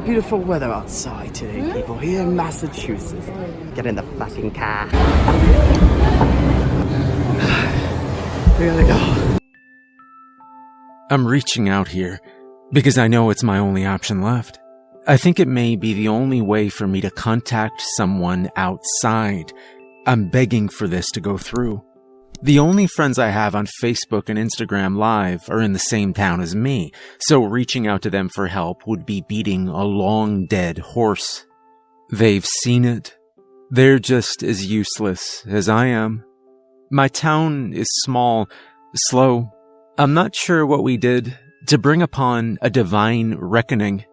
beautiful weather outside today, people, here in Massachusetts. Get in the fucking car. We gotta go. I'm reaching out here because I know it's my only option left. I think it may be the only way for me to contact someone outside. I'm begging for this to go through. The only friends I have on Facebook and Instagram Live are in the same town as me, so reaching out to them for help would be beating a long dead horse. They've seen it. They're just as useless as I am. My town is small, slow. I'm not sure what we did to bring upon a divine reckoning.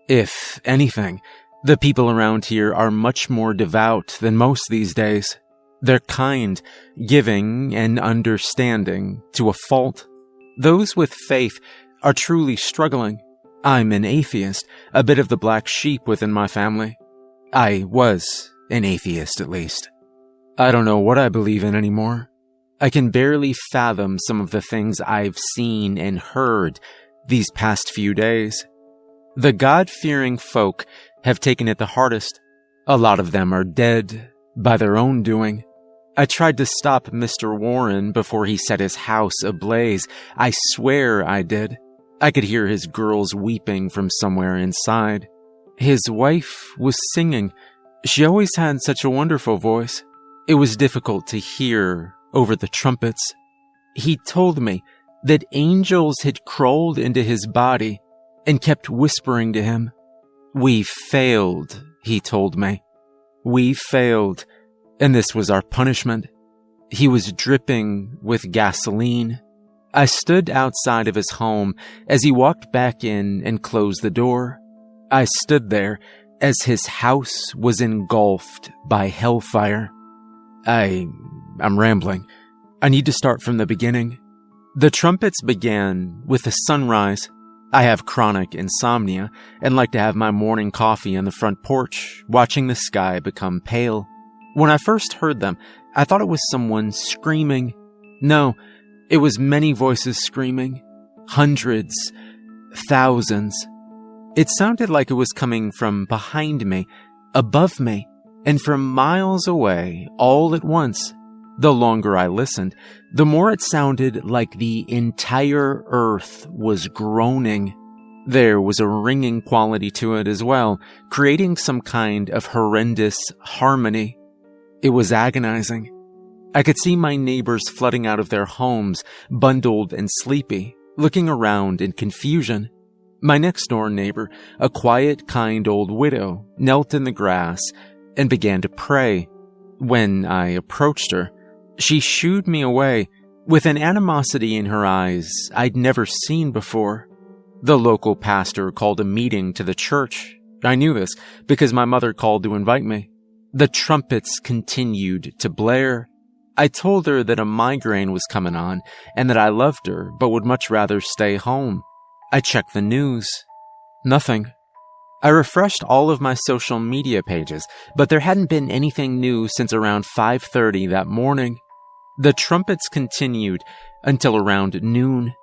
If anything, the people around here are much more devout than most these days. They're kind, giving, and understanding to a fault. Those with faith are truly struggling. I'm an atheist, a bit of the black sheep within my family. I was an atheist, at least. I don't know what I believe in anymore. I can barely fathom some of the things I've seen and heard these past few days. The God-fearing folk have taken it the hardest. A lot of them are dead by their own doing. I tried to stop Mr. Warren before he set his house ablaze. I swear I did. I could hear his girls weeping from somewhere inside. His wife was singing. She always had such a wonderful voice. It was difficult to hear over the trumpets. He told me that angels had crawled into his body and kept whispering to him. We failed, he told me. We failed. And this was our punishment. He was dripping with gasoline. I stood outside of his home as he walked back in and closed the door. I stood there as his house was engulfed by hellfire. I'm rambling. I need to start from the beginning. The trumpets began with the sunrise. I have chronic insomnia and like to have my morning coffee on the front porch, watching the sky become pale. When I first heard them, I thought it was someone screaming. No, it was many voices screaming. Hundreds, thousands. It sounded like it was coming from behind me, above me, and from miles away, all at once. The longer I listened, the more it sounded like the entire earth was groaning. There was a ringing quality to it as well, creating some kind of horrendous harmony. It was agonizing. I could see my neighbors flooding out of their homes, bundled and sleepy, looking around in confusion. My next-door neighbor, a quiet, kind old widow, knelt in the grass and began to pray. When I approached her, she shooed me away with an animosity in her eyes I'd never seen before. The local pastor called a meeting to the church. I knew this because my mother called to invite me. The trumpets continued to blare. I told her that a migraine was coming on and that I loved her but would much rather stay home. I checked the news. Nothing. I refreshed all of my social media pages, but there hadn't been anything new since around 5:30 that morning. The trumpets continued until around noon.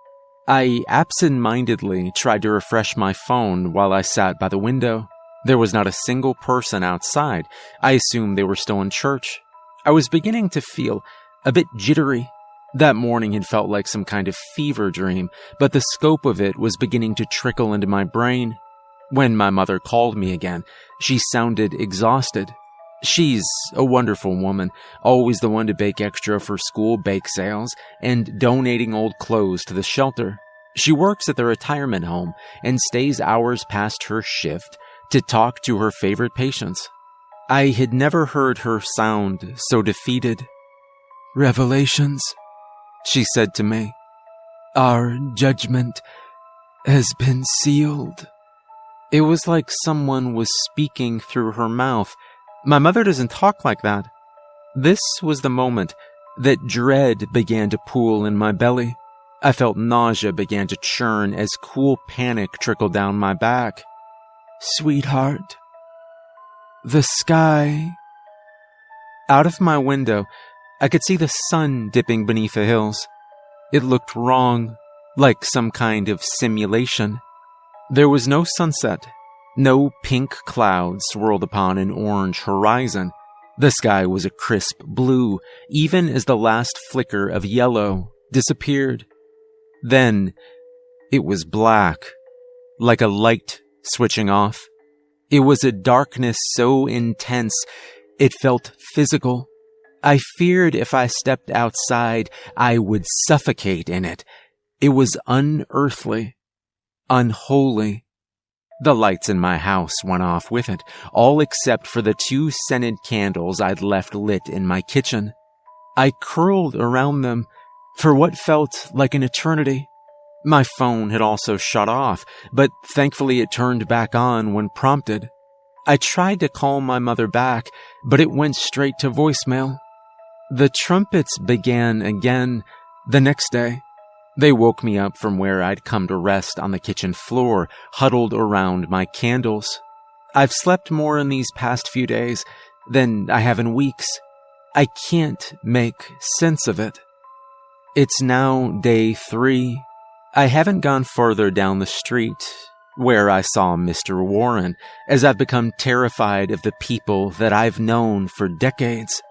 I absent-mindedly tried to refresh my phone while I sat by the window. There was not a single person outside. I assumed they were still in church. I was beginning to feel a bit jittery. That morning had felt like some kind of fever dream, but the scope of it was beginning to trickle into my brain. When my mother called me again, she sounded exhausted. She's a wonderful woman, always the one to bake extra for school bake sales and donating old clothes to the shelter. She works at the retirement home and stays hours past her shift to talk to her favorite patients. I had never heard her sound so defeated. "Revelations," she said to me. "Our judgment has been sealed." It was like someone was speaking through her mouth. My mother doesn't talk like that. This was the moment that dread began to pool in my belly. I felt nausea began to churn as cool panic trickled down my back. "Sweetheart, the sky." Out of my window, I could see the sun dipping beneath the hills. It looked wrong, like some kind of simulation. There was no sunset, No pink clouds swirled upon an orange horizon. The sky was a crisp blue, even as the last flicker of yellow disappeared. Then, it was black, like a light switching off. It was a darkness so intense, it felt physical. I feared if I stepped outside, I would suffocate in it. It was unearthly, unholy. The lights in my house went off with it, all except for the 2 scented candles I'd left lit in my kitchen. I curled around them for what felt like an eternity. My phone had also shut off, but thankfully it turned back on when prompted. I tried to call my mother back, but it went straight to voicemail. The trumpets began again the next day. They woke me up from where I'd come to rest on the kitchen floor, huddled around my candles. I've slept more in these past few days than I have in weeks. I can't make sense of it. It's now day 3. I haven't gone further down the street where I saw Mr. Warren, as I've become terrified of the people that I've known for decades.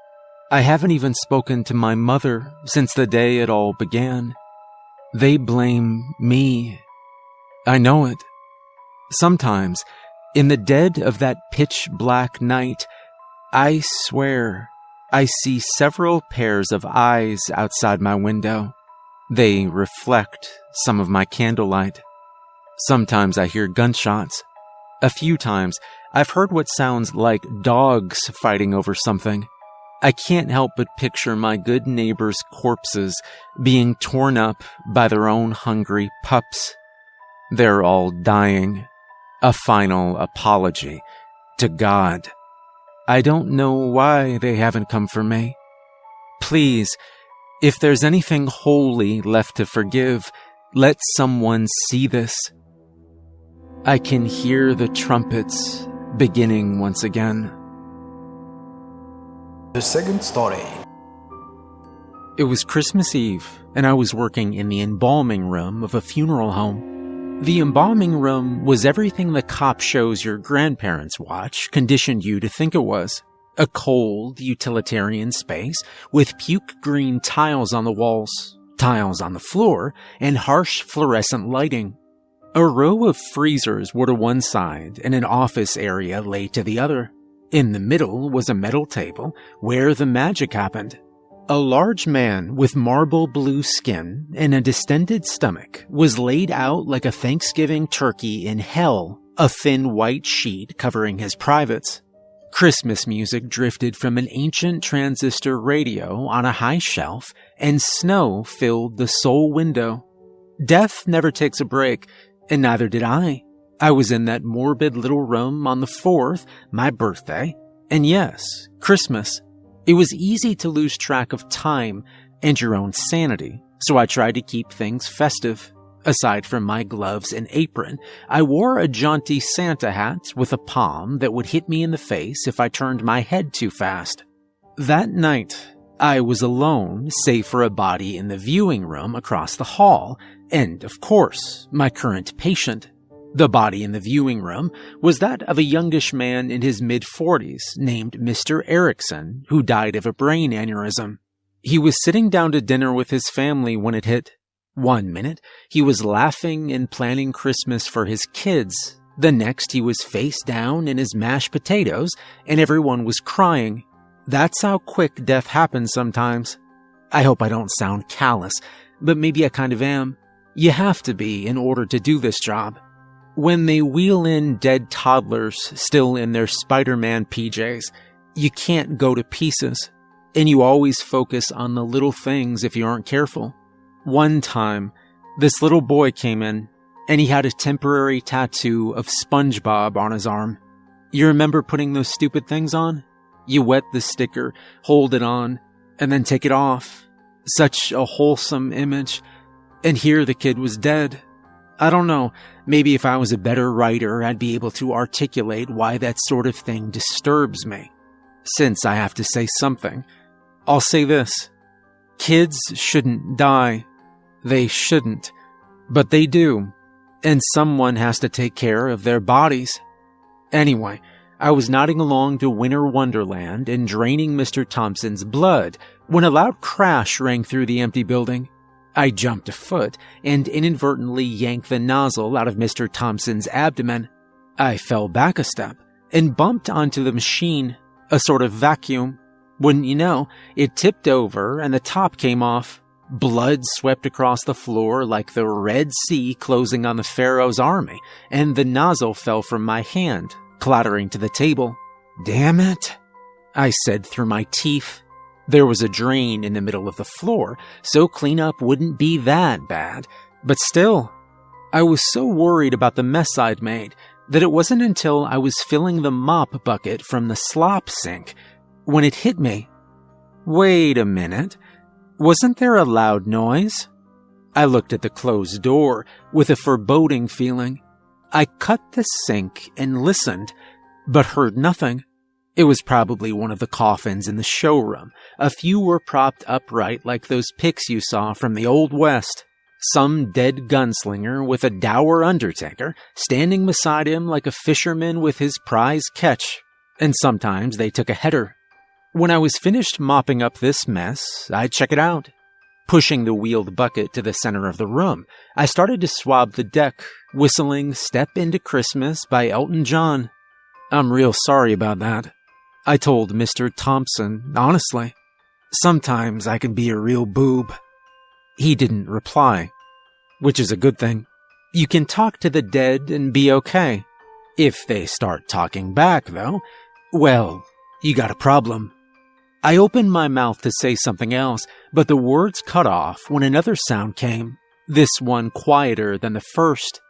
I haven't even spoken to my mother since the day it all began. They blame me. I know it. Sometimes, in the dead of that pitch-black night, I swear I see several pairs of eyes outside my window. They reflect some of my candlelight. Sometimes I hear gunshots. A few times, I've heard what sounds like dogs fighting over something. I can't help but picture my good neighbors' corpses being torn up by their own hungry pups. They're all dying. A final apology to God. I don't know why they haven't come for me. Please, if there's anything holy left to forgive, let someone see this. I can hear the trumpets beginning once again. The second story. It was Christmas Eve, and I was working in the embalming room of a funeral home. The embalming room was everything the cop shows your grandparents watch conditioned you to think it was. A cold, utilitarian space with puke green tiles on the walls, tiles on the floor, and harsh fluorescent lighting. A row of freezers were to one side and an office area lay to the other. In the middle was a metal table where the magic happened. A large man with marble blue skin and a distended stomach was laid out like a Thanksgiving turkey in hell, a thin white sheet covering his privates. Christmas music drifted from an ancient transistor radio on a high shelf, and snow filled the sole window. Death never takes a break, and neither did I. I was in that morbid little room on the 4th, my birthday, and yes, Christmas. It was easy to lose track of time and your own sanity, so I tried to keep things festive. Aside from my gloves and apron, I wore a jaunty Santa hat with a palm that would hit me in the face if I turned my head too fast. That night, I was alone, save for a body in the viewing room across the hall, and, of course, my current patient. The body in the viewing room was that of a youngish man in his mid-40s named Mr. Erickson, who died of a brain aneurysm. He was sitting down to dinner with his family when it hit. One minute, he was laughing and planning Christmas for his kids. The next, he was face down in his mashed potatoes, and everyone was crying. That's how quick death happens sometimes. I hope I don't sound callous, but maybe I kind of am. You have to be in order to do this job. When they wheel in dead toddlers still in their Spider-Man PJs, you can't go to pieces, and you always focus on the little things if you aren't careful. One time, this little boy came in, and he had a temporary tattoo of SpongeBob on his arm. You remember putting those stupid things on? You wet the sticker, hold it on, and then take it off. Such a wholesome image. And here the kid was dead. I don't know, maybe if I was a better writer, I'd be able to articulate why that sort of thing disturbs me. Since I have to say something, I'll say this. Kids shouldn't die. They shouldn't. But they do. And someone has to take care of their bodies. Anyway, I was nodding along to Winter Wonderland and draining Mr. Thompson's blood when a loud crash rang through the empty building. I jumped a foot and inadvertently yanked the nozzle out of Mr. Thompson's abdomen. I fell back a step and bumped onto the machine, a sort of vacuum. Wouldn't you know, it tipped over and the top came off. Blood swept across the floor like the Red Sea closing on the Pharaoh's army, and the nozzle fell from my hand, clattering to the table. "Damn it," I said through my teeth. There was a drain in the middle of the floor, so cleanup wouldn't be that bad. But still, I was so worried about the mess I'd made that it wasn't until I was filling the mop bucket from the slop sink when it hit me. Wait a minute. Wasn't there a loud noise? I looked at the closed door with a foreboding feeling. I cut the sink and listened, but heard nothing. It was probably one of the coffins in the showroom. A few were propped upright like those pics you saw from the Old West. Some dead gunslinger with a dour undertaker standing beside him like a fisherman with his prize catch. And sometimes they took a header. When I was finished mopping up this mess, I'd check it out. Pushing the wheeled bucket to the center of the room, I started to swab the deck, whistling Step Into Christmas by Elton John. "I'm real sorry about that," I told Mr. Thompson, honestly. "Sometimes I can be a real boob." He didn't reply, which is a good thing. You can talk to the dead and be okay. If they start talking back, though, well, you got a problem. I opened my mouth to say something else, but the words cut off when another sound came, this one quieter than the first.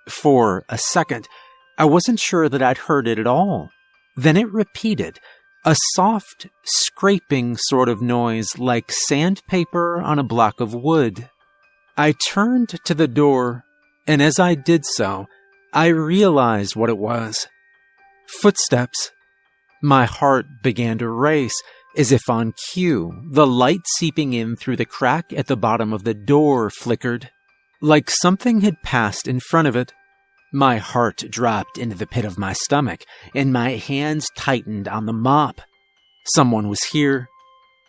For a second, I wasn't sure that I'd heard it at all. Then it repeated, a soft, scraping sort of noise like sandpaper on a block of wood. I turned to the door, and as I did so, I realized what it was. Footsteps. My heart began to race, as if on cue. The light seeping in through the crack at the bottom of the door flickered, like something had passed in front of it. My heart dropped into the pit of my stomach, and my hands tightened on the mop. Someone was here.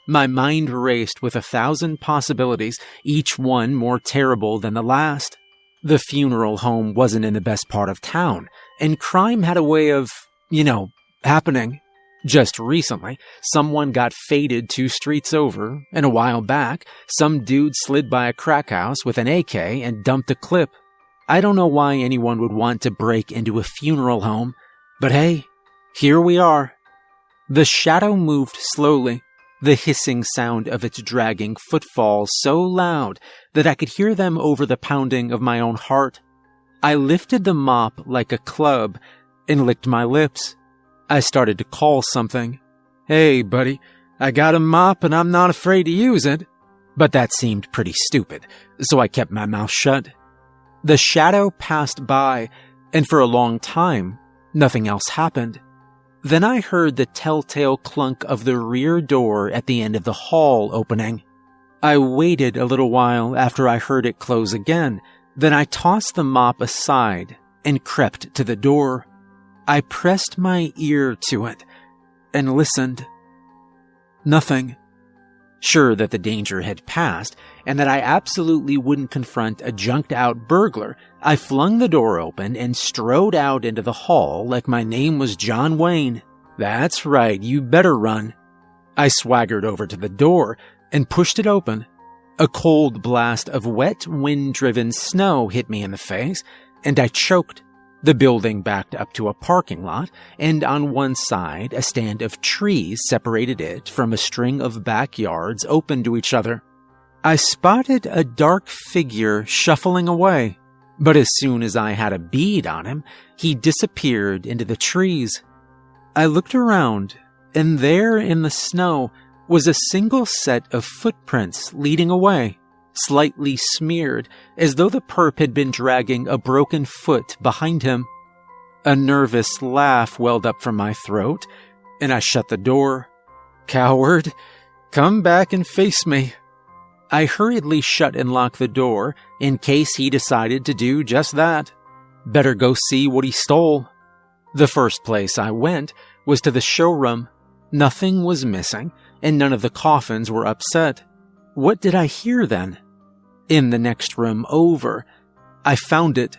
My mind raced with 1,000 possibilities, each one more terrible than the last. The funeral home wasn't in the best part of town, and crime had a way of, happening. Just recently, someone got faded 2 streets over, and a while back, some dude slid by a crack house with an AK and dumped a clip. I don't know why anyone would want to break into a funeral home, but hey, here we are. The shadow moved slowly, the hissing sound of its dragging footfall so loud that I could hear them over the pounding of my own heart. I lifted the mop like a club and licked my lips. I started to call something. "Hey, buddy, I got a mop and I'm not afraid to use it." But that seemed pretty stupid, so I kept my mouth shut. The shadow passed by, and for a long time, nothing else happened. Then I heard the telltale clunk of the rear door at the end of the hall opening. I waited a little while after I heard it close again, then I tossed the mop aside and crept to the door. I pressed my ear to it and listened. Nothing. Sure that the danger had passed and that I absolutely wouldn't confront a junked-out burglar, I flung the door open and strode out into the hall like my name was John Wayne. That's right, you better run. I swaggered over to the door and pushed it open. A cold blast of wet, wind-driven snow hit me in the face, and I choked. The building backed up to a parking lot, and on one side, a stand of trees separated it from a string of backyards open to each other. I spotted a dark figure shuffling away, but as soon as I had a bead on him, he disappeared into the trees. I looked around, and there in the snow was a single set of footprints leading away, slightly smeared, as though the perp had been dragging a broken foot behind him. A nervous laugh welled up from my throat, and I shut the door. "Coward, come back and face me." I hurriedly shut and locked the door in case he decided to do just that. Better go see what he stole. The first place I went was to the showroom. Nothing was missing, and none of the coffins were upset. What did I hear then? In the next room over, I found it.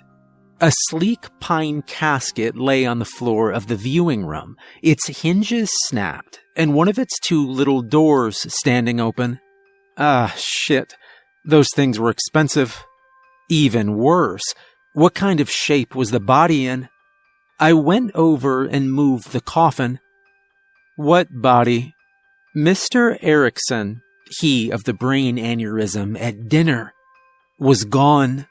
A sleek pine casket lay on the floor of the viewing room, its hinges snapped, and one of its 2 little doors standing open. Ah, shit. Those things were expensive. Even worse, what kind of shape was the body in? I went over and moved the coffin. What body? Mr. Erickson, he of the brain aneurysm at dinner, was gone.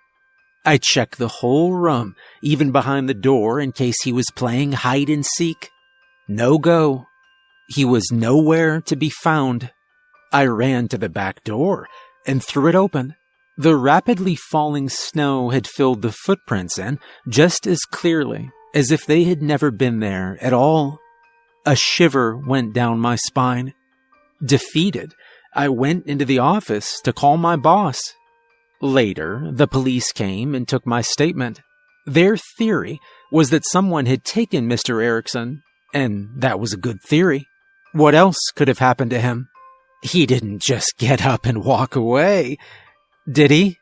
I checked the whole room, even behind the door in case he was playing hide and seek. No go. He was nowhere to be found. I ran to the back door and threw it open. The rapidly falling snow had filled the footprints in just as clearly as if they had never been there at all. A shiver went down my spine. Defeated, I went into the office to call my boss. Later, the police came and took my statement. Their theory was that someone had taken Mr. Erickson, and that was a good theory. What else could have happened to him? He didn't just get up and walk away, did he?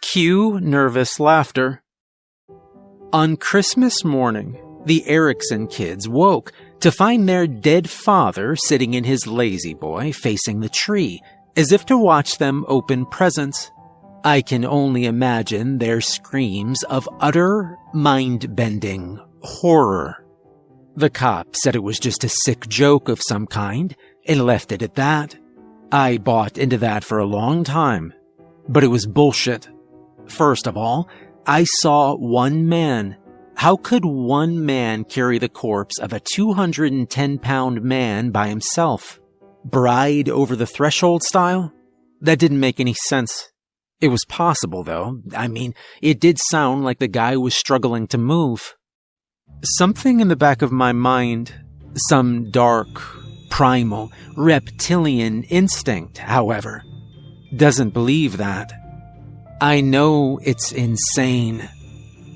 Cue nervous laughter. On Christmas morning, the Erickson kids woke to find their dead father sitting in his lazy boy facing the tree, as if to watch them open presents. I can only imagine their screams of utter, mind-bending horror. The cop said it was just a sick joke of some kind and left it at that. I bought into that for a long time, but it was bullshit. First of all, I saw one man. How could one man carry the corpse of a 210-pound man by himself? Bride over the threshold style? That didn't make any sense. It was possible, though. I mean, it did sound like the guy was struggling to move. Something in the back of my mind, some dark, primal, reptilian instinct, however, doesn't believe that. I know it's insane,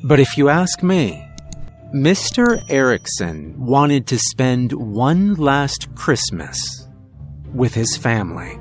but if you ask me, Mr. Erickson wanted to spend one last Christmas with his family.